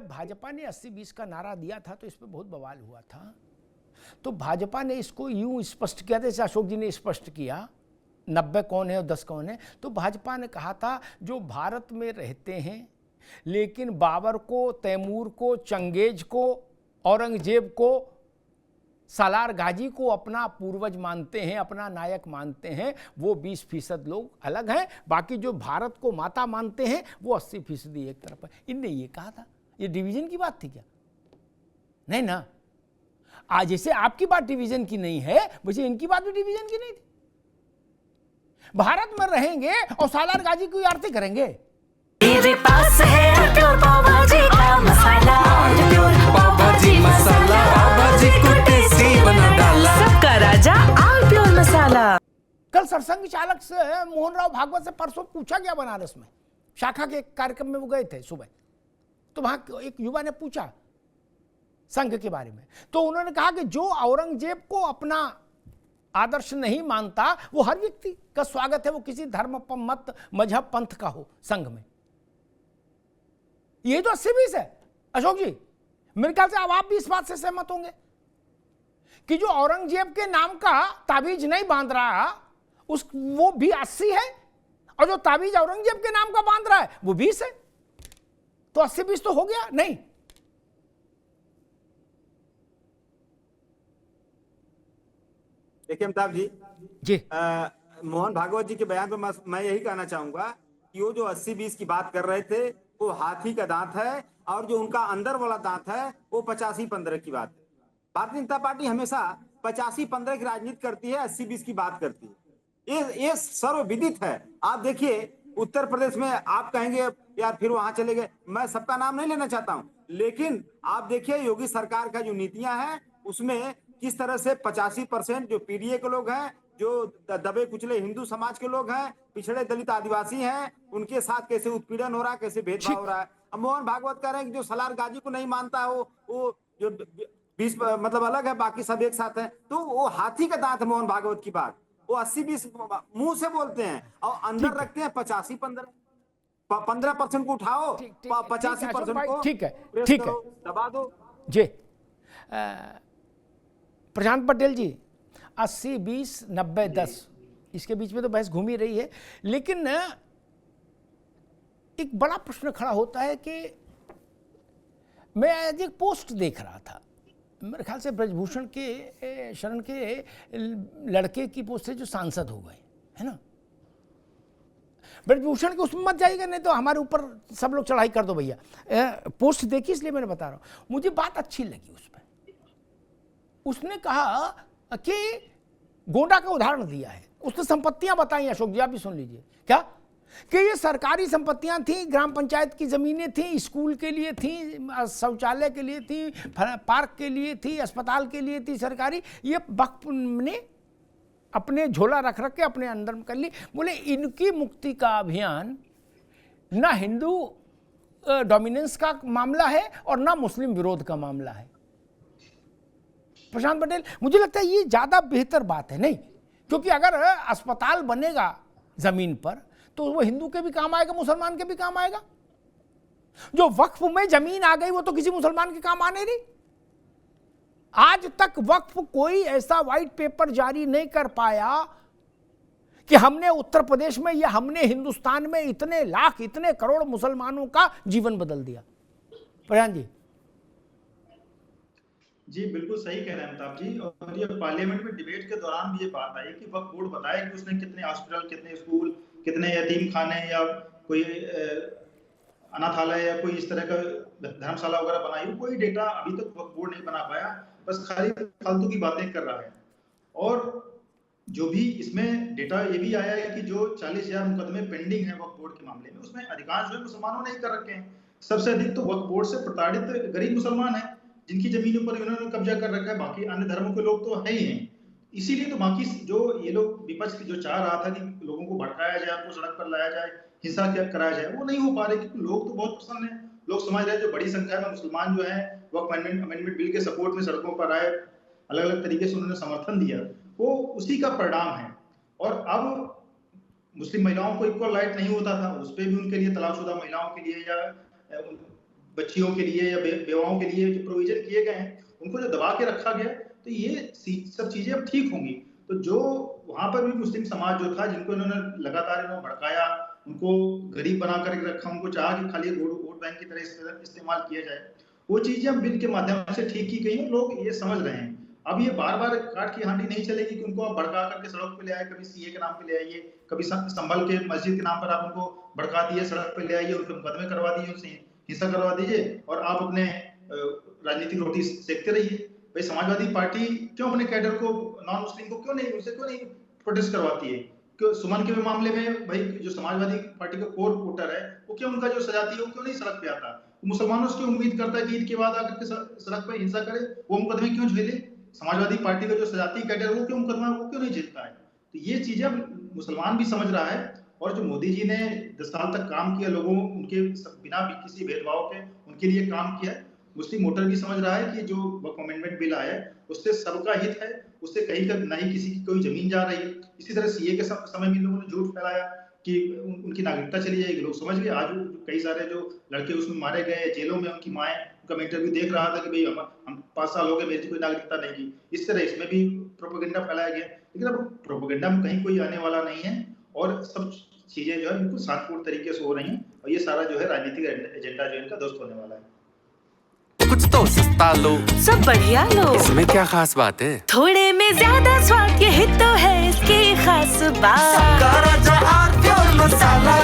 जब भाजपा ने 80-20 का नारा दिया था तो इस पर बहुत बवाल हुआ था। तो भाजपा ने इसको यूं स्पष्ट किया, जैसे अशोक जी ने स्पष्ट किया 90 कौन है और 10 कौन है। तो भाजपा ने कहा था जो भारत में रहते हैं लेकिन बाबर को, तैमूर को, चंगेज को, औरंगजेब को, सालार गाजी को अपना पूर्वज मानते हैं, अपना नायक मानते हैं, वो 20% लोग अलग हैं। बाकी जो भारत को माता मानते हैं वो 80% एक तरफ है। इनने ये कहा था। ये डिवीजन की बात थी क्या? नहीं ना। आज जैसे आपकी बात डिवीजन की नहीं है, वैसे इनकी बात भी डिवीजन की नहीं थी। भारत में रहेंगे और सालार गाजी की आरती करेंगे। मेरे पास है प्योर पाव भाजी का मसाला, प्योर पाव भाजी मसाला, पाव भाजी को टेस्टी बना डाला, सबका राजा आल प्योर मसाला। कल सरसंघ चालक से मोहन राव भागवत से परसों पूछा गया बनारस में, शाखा के कार्यक्रम में वो गए थे सुबह। तो वहां एक युवा ने पूछा संघ के बारे में, तो उन्होंने कहा कि जो औरंगजेब को अपना आदर्श नहीं मानता वो हर व्यक्ति का स्वागत है, वो किसी धर्म, मत, मजहब, पंथ का हो संघ में। ये तो 80-20 है अशोक जी। मेरे ख्याल से अब आप भी इस बात से सहमत होंगे कि जो औरंगजेब के नाम का ताबीज नहीं बांध रहा वो भी 80 है, और जो ताबीज औरंगजेब के नाम का बांध रहा है वो 20 है। तो 80-20 तो हो गया नहीं। देखिए अमिताभ जी, मोहन भागवत जी के बयान पे मैं यही कहना चाहूंगा कि वो जो 80-20 की बात कर रहे थे वो हाथी का दांत है, और जो उनका अंदर वाला दांत है वो 85-15 की बात है। भारतीय जनता पार्टी हमेशा 85-15 की राजनीति करती है, 80-20 की बात करती है। ये सर्वविदित है। आप देखिए उत्तर प्रदेश में, आप कहेंगे यार फिर वहां चले गए, मैं सबका नाम नहीं लेना चाहता हूं, लेकिन आप देखिए योगी सरकार का जो नीतियां हैं उसमें किस तरह से 85% जो पीडीए के लोग हैं, जो दबे कुचले हिंदू समाज के लोग हैं, पिछड़े दलित आदिवासी हैं, उनके साथ कैसे उत्पीड़न हो रहा है, कैसे भेदभाव हो रहा है। अब मोहन भागवत कह रहे हैं कि जो सालार गाजी को नहीं मानता है वो जो 20 मतलब अलग है, बाकी सब एक साथ है। तो वो हाथी का दांत है मोहन भागवत की बात। वो 80-20 मुंह से बोलते हैं और अंदर रखते हैं 85-15। 15% को उठाओ, 85% को ठीक है दबा दो जी। प्रशांत पटेल जी, 80-20, 90-10 इसके बीच में तो बहस घूम ही रही है, लेकिन एक बड़ा प्रश्न खड़ा होता है कि मैं आज एक पोस्ट देख रहा था, मेरे ख्याल से ब्रजभूषण के शरण के लड़के की पोस्ट है जो सांसद हो गए, है ना। ब्रजभूषण के उसमें मत जाइएगा, नहीं तो हमारे ऊपर सब लोग चढ़ाई कर दो भैया। पोस्ट देखी इसलिए मैंने बता रहा हूं। मुझे बात अच्छी लगी उसमें। उसने कहा कि गोंडा का उदाहरण दिया है, उसने संपत्तियां बताई। अशोक जी आप भी सुन लीजिए। क्या कि ये सरकारी संपत्तियां थी, ग्राम पंचायत की जमीनें थी, स्कूल के लिए थी, शौचालय के लिए थी, पार्क के लिए थी, अस्पताल के लिए थी सरकारी। ये वक्फ ने अपने झोला रख के अपने अंदर कर ली। बोले इनकी मुक्ति का अभियान ना हिंदू डोमिनेंस का मामला है और ना मुस्लिम विरोध का मामला है। प्रशांत पटेल, मुझे लगता है ये ज्यादा बेहतर बात है नहीं, क्योंकि अगर अस्पताल बनेगा जमीन पर तो वो हिंदू के भी काम आएगा, मुसलमान के भी काम आएगा। जो वक्फ में जमीन आ गई वो तो किसी मुसलमान के काम आने नहीं। आज तक वक्फ कोई ऐसा व्हाइट पेपर जारी नहीं कर पाया कि हमने उत्तर प्रदेश में या हमने हिंदुस्तान में इतने लाख, इतने करोड़ मुसलमानों का जीवन बदल दिया। प्रधान जी। जी बिल्कुल सही कह रहे हैं अमिताभ जी। और ये पार्लियामेंट में डिबेट के दौरान भी ये बात आई कि वक्फ बोर्ड बताए कि उसने कितने हॉस्पिटल, कितने स्कूल, कितने यतीम खाने या कोई अनाथालय या कोई इस तरह का धर्मशाला वगैरह बनाई हो, कोई डेटा अभी तक वक्फ बोर्ड नहीं बना पाया, बस खाली फालतू की बातें कर रहा है। और जो भी इसमें डेटा ये भी आया है कि जो 40,000 मुकदमे पेंडिंग है वक्फ बोर्ड के मामले में, उसमें अधिकांश जो मुसलमानों ने ही कर रखे हैं। सबसे अधिक तो वक्फ बोर्ड से प्रताड़ित गरीब मुसलमान है जिनकी जमीनों पर इन्होंने कब्जा कर रखा है, बाकी अन्य धर्मों के लोग तो है ही हैं। इसीलिए तो बाकी जो ये लोग विपक्ष जो चाह रहा था कि लोगों को भड़काया जाए, उनको सड़क पर लाया जाए, हिंसा कराया जाए, वो नहीं हो पा रहे, क्योंकि लोग तो बहुत पसंद है। लोग समझ रहे हैं जो बड़ी संख्या में मुसलमान जो है वक्फ अमेंडमेंट बिल के सपोर्ट में सड़कों पर आए, अलग अलग तरीके से उन्होंने समर्थन दिया, वो उसी का परिणाम है। और अब मुस्लिम महिलाओं को इक्वल राइट नहीं होता था, उस पर भी उनके लिए तलाकशुदा महिलाओं के लिए या बच्चियों के लिए या बेवाओं के लिए जो प्रोविजन किए गए हैं, उनको जो दबा के रखा गया, तो ये सब चीजें अब ठीक होंगी। तो जो वहां पर भी मुस्लिम समाज जो था, जिनको इन्होंने लगातार भड़काया, उनको गरीब बना करके रखा, उनको चाहा कि खाली वोट बैंक की तरह इस्तेमाल किया जाए, वो चीजें अब बिल के माध्यम से ठीक की गई हैं। लोग ये समझ रहे हैं। अब ये बार बार काट की हांडी नहीं चलेगी कि उनको आप भड़का करके सड़क पे ले आए, कभी सीए के नाम पे ले आइए, कभी संभल के मस्जिद के नाम पर आप उनको भड़का दिए, सड़क पे ले आइए, उनके मुकदमे करवा दीजिए, उनसे हिंसा करवा दीजिए और आप अपने राजनीतिक रोटी सेकते रहिए। भाई समाजवादी पार्टी क्यों अपने कैडर को, नॉन मुस्लिम को उनसे क्यों नहीं प्रोटेस्ट करवाती है? क्यों सुमन के मामले में भाई जो समाजवादी पार्टी का कोर वोटर है, वो क्यों उनका जो सजाती है वो क्यों नहीं सड़क पे आता? मुसलमानों से उम्मीद करता है कि ईद के बाद आकर के सड़क पे हिंसा करे, वो मुकदमे क्यों झेले? समाजवादी पार्टी का जो सजाती कैडर वो क्यों मुकदमा वो क्यों नहीं झेलता है? तो ये चीजें मुसलमान भी समझ रहा है। और जो मोदी जी ने 10 साल तक काम किया, लोगों उनके बिना भी किसी भेदभाव के उनके लिए काम किया, मुस्लिम वोटर भी समझ रहा है कि जो वक्फ अमेंडमेंट बिल आया है उससे सबका हित है, उससे कहीं का नहीं किसी की कोई जमीन जा रही है। इसी तरह सीए के समय में लोगों ने झूठ फैलाया कि उनकी नागरिकता चली जाएगी, लोग समझ गए। आज कई सारे जो लड़के उसमें मारे गए जेलों में, उनकी माएँ, उनका मैं इंटरव्यू देख रहा था कि भाई हम 5 साल हो गए, मेरी कोई नागरिकता नहीं की। इस तरह इसमें भी प्रोपेगेंडा फैलाया गया, लेकिन अब प्रोपेगेंडा में कहीं कोई आने वाला नहीं है और सब चीजें जो है बिल्कुल शांतिपूर्ण तरीके से हो रही हैं और ये सारा जो है राजनीतिक एजेंडा जो है इनका ध्वस्त होने वाला है। कुछ तो सस्ता लो, सब बढ़िया लो, इसमें क्या खास बात है? थोड़े में ज्यादा स्वाद, यही तो है इसकी खास बात। सबका राजा आर प्योर मसाला।